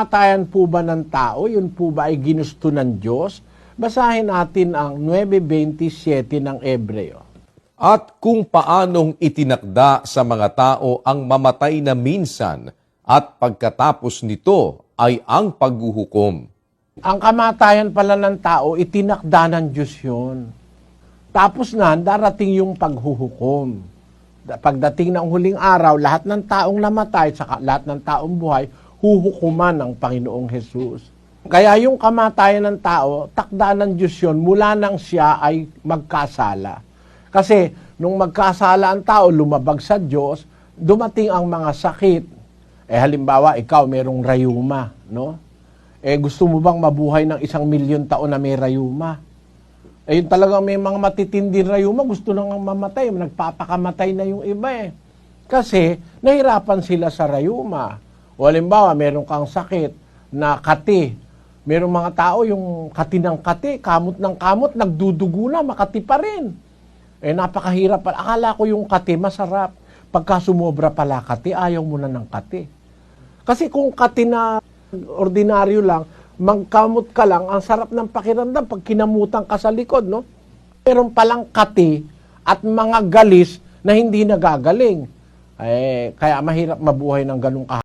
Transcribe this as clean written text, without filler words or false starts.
kamatayan po ba ng tao, yun po ba ay ginusto ng Diyos? Basahin natin ang 9:27 ng Ebreo. At kung paanong itinakda sa mga tao ang mamatay na minsan at pagkatapos nito ay ang paghuhukom. Ang kamatayan pala ng tao, itinakda ng Diyos yun. Tapos na, darating yung paghuhukom. Pagdating ng huling araw, lahat ng taong namatay, saka lahat ng taong buhay, huhukuman ng Panginoong Hesus. Kaya yung kamatayan ng tao, takda ng Diyos yun mula nang siya ay magkasala. Kasi nung magkasala ang tao, lumabag sa Diyos, dumating ang mga sakit. Halimbawa, ikaw merong rayuma, no? Gusto mo bang mabuhay ng 1,000,000 taon na may rayuma? Yun talagang may mga matitinding rayuma, gusto nang mamatay, nagpapakamatay na yung iba Kasi nahirapan sila sa rayuma. O halimbawa, meron kang sakit na kati. Merong mga tao yung kati ng kati, kamot ng kamot, nagdudugo na, makati pa rin. Napakahirap. Akala ko yung kati masarap. Pagka sumobra pala kati, ayaw mo na ng kati. Kasi kung kati na ordinaryo lang, magkamot ka lang, ang sarap ng pakiramdam pag kinamutan ka sa likod, no? Meron palang kati at mga galis na hindi nagagaling. Kaya mahirap mabuhay ng ganung